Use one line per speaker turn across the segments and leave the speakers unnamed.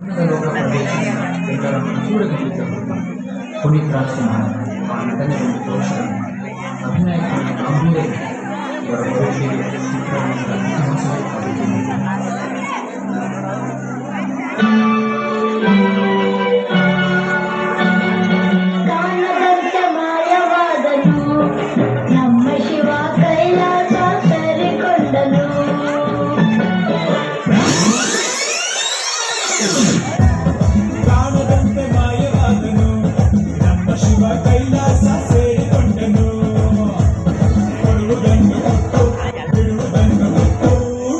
ಲೋಕ ಪ್ರವೇಶಿಸಿ ಎಲ್ಲರನ್ನು ಸೂರಗೊಂಡಿದ್ದರು. ಪುನೀತ್ ರಾಜ್ಕುಮಾರ್ ಆ ನಟನೆಯನ್ನು ತೋರಿಸಿದ ಅಭಿನಯಕ್ಕೆ ಗಂಭೀರ ಇವರ ಬದುಕಿಗೆ ಚಿತ್ರರಂಗದ ಇತಿಹಾಸವೇ ಆಗುತ್ತಿದೆ.
ಕಾಣದಂತೆ ಮಾಯವಾದನು ನಮ್ಮ ಶಿವ ಕೈಲಾಸ ಸೇರಿಕೊಂಡನು. ಕೊಡುವುದನ್ನು ಕೊಟ್ಟು ಬಿಡುವುದನ್ನು ಕೊಟ್ಟು,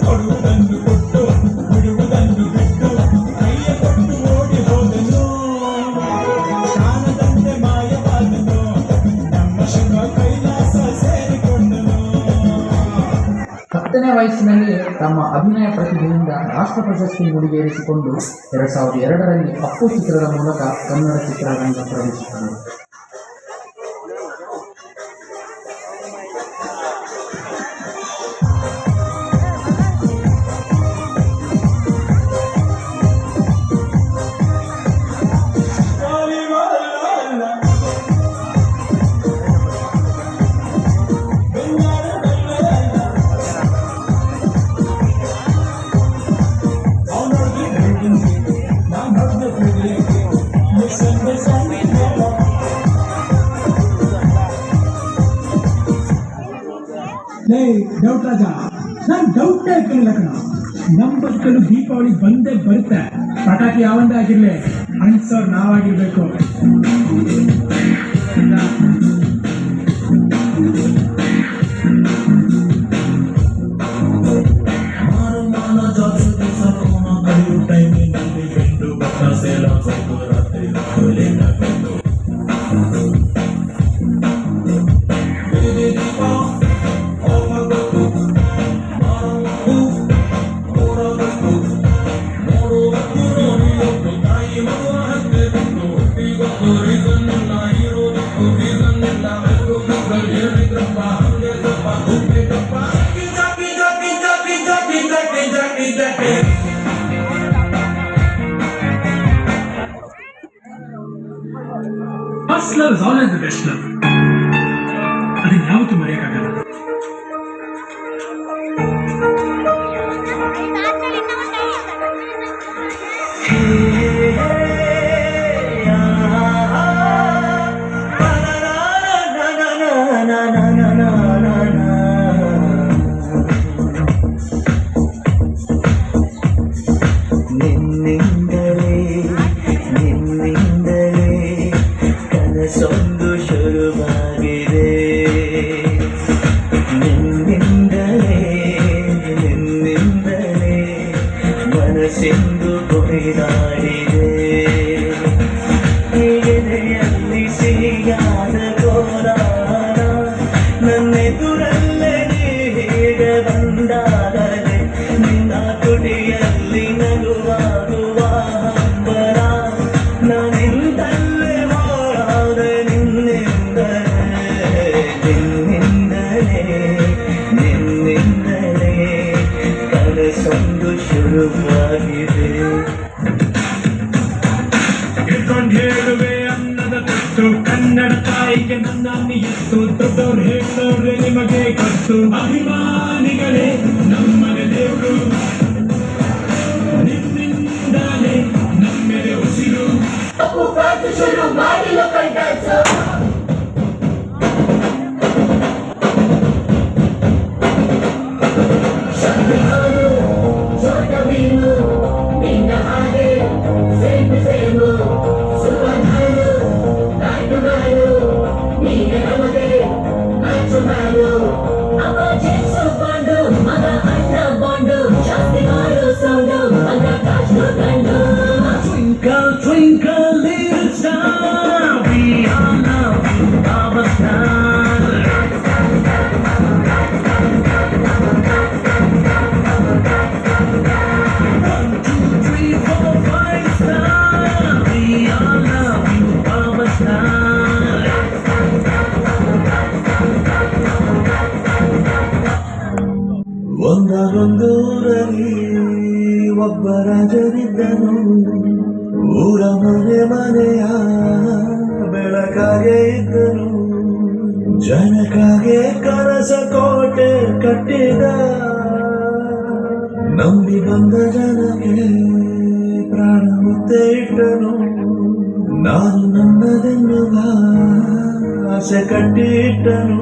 ಕೊಡುವುದನ್ನು ಕೊಟ್ಟು ಬಿಡುವುದನ್ನು ಬಿಟ್ಟು ಕೈಯ ಕೊಟ್ಟು ಓಡಿ ಹೋದನು. ಕಾಣದಂತೆ ಮಾಯವಾದನು ನಮ್ಮ ಶಿವ ಕೈಲಾಸ ಸೇರಿಕೊಂಡನು.
10ನೇ ವಯಸ್ಸಿನಲ್ಲಿ ತಮ್ಮ ಅಭಿನಯ ಪ್ರತಿಭೆಯಿಂದ ರಾಷ್ಟ್ರ ಪ್ರಶಸ್ತಿ ಮುಡಿಗೇರಿಸಿಕೊಂಡು 2002ರಲ್ಲಿ ಅಪ್ಪು ಚಿತ್ರದ ಮೂಲಕ ಕನ್ನಡ ಚಿತ್ರರಂಗ ಪ್ರವೇಶಿಸಿದರು.
ಡೌಟ್ ರಾಜ, ನಾನು ಡೌಟ್ ಕೇಳಿಲ್ಲ ಕಣ. ನಮ್ಮ ಬದುಕಲು ದೀಪಾವಳಿ ಬಂದೇ ಬರುತ್ತೆ. ಪಟಾಕಿ ಯಾವಂದೇ ಆಗಿರ್ಲಿ, ಅನ್ಸೋರ್ ನಾವಾಗಿರ್ಬೇಕು. First love is always the best love. ಅದನ್ನ ಯಾವತ್ತೂ ಮರೆಯಕ್ಕಾಗಲ್ಲ.
ಕನಸೊಂದು ಶುರುವಾಗಿದೆ ನಿನ್ನಿಂದಲೇ ಮನಸ್ಸೆಂದು ಕೊಯ್ದಾಡಿದೆ. ಎದೆಯಲ್ಲಿ ಸಿಹಿಯಾದ ಕೋಲಾರ ನನ್ನೆದುರಲ್ಲೇ ಹೀಗೆ ಬಂದಾಗಲೇ ನಿನ್ನ ತುಟಿಯಲ್ಲಿ ನಗುವಾಗುವ ಹಂಬರ ನಾನಿಂದಲೇ ಹೋರಾದೆ ನಿನ್ನಿಂದಲೇ ಕನಸೊಂದು ಶುರುವಾಗಿದೆ.
ಇಟ್ಕೊಂಡು ಹೇಳುವೆ ಅನ್ನದ ತುತ್ತು, ಕನ್ನಡ ತಾಯಿಗೆ ನನ್ನ ನಿಯತ್ತು. ದೊಡ್ಡವ್ರು ಹೇಳಿದವ್ರೆ ನಿಮಗೆ ಗೊತ್ತು. ಅಭಿಮಾನಿಗಳೇ ನಮ್ಮನೆ ದೇವರು, ನಿಮ್ಮಿಂದಲೇ ನಮ್ಮೆಲೆ ಉಸಿರು.
ಶುರು ಮಾಡಿಲ್ಲ ಕಂಡಾಚು ನಿನ್ನ ಹಾಗೆ ಸೇಮು ಸೇಮು ಸುವರ್ಣನು ನಾಟು ಮಾಡು ನೀನೆ ನಮಗೆ ನಾಚು ಮಾಡು. ಅವ ಜೇಸು ಬಾಂಡು ಮಗ ಅಣ್ಣ ಬಾಂಡು ಜಾಸ್ತಿ ಮಾಡು ಸೌಂಡು ಮಗ ಕಾಶು ಗಂಡು.
Twinkle, twinkle, little star, we all love you, our star. 1, 2, 3, 4, 5 star, we all love you, our star. ಒಂದರೊಂದೂರಲ್ಲಿ ಒಬ್ಬ ರಾಜರಿದ್ದನು. ಊರ ಮನೆಯ ಬೆಳಕಾಗೆ ಇದ್ದನು, ಜನಕಾಗೆ ಕನಸ ಕೋಟೆ ಕಟ್ಟಿದ, ನಂಬಿ ಬಂದ ಜನಕ್ಕೆ ಪ್ರಾಣ ಮುತ್ತೆ ಇಟ್ಟನು, ನಾನು ನನ್ನದೆನ್ನುವ ಆಸೆ ಕಟ್ಟಿಟ್ಟನು.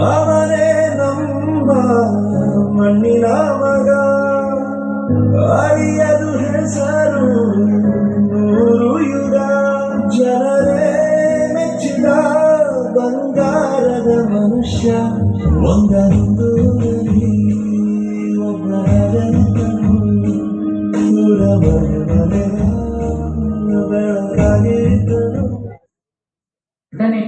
ಅವನೇ ನಮ್ಮ ಮಣ್ಣಿನ ಮಗ, ಅಳಿಯದು ಹೆಸರು ನೂರು ಯುಗ, ಜನರೇ ಮೆಚ್ಚಿದ ಬಂಗಾರದ ಮನುಷ್ಯ, ಒಂದೊಂದೂರಲ್ಲಿ ಒಬ್ಬರನ್ನು ಮನೆಯ ಬೆಳಕಾಗಿದ್ದನು.
ಘಟನೆ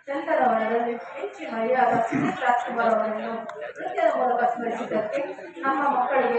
ಶಂಕರವನದಲ್ಲಿ ಹೆಚ್ಚು ಮಳೆಯಾದ ಪುನೀತ್ ರಾಜ್ಕುಮಾರ್ ಅವರನ್ನು ನೃತ್ಯದ ಮೂಲಕ ಸ್ಮರಿಸಿದ್ದಕ್ಕೆ ನಮ್ಮ ಮಕ್ಕಳಿಗೆ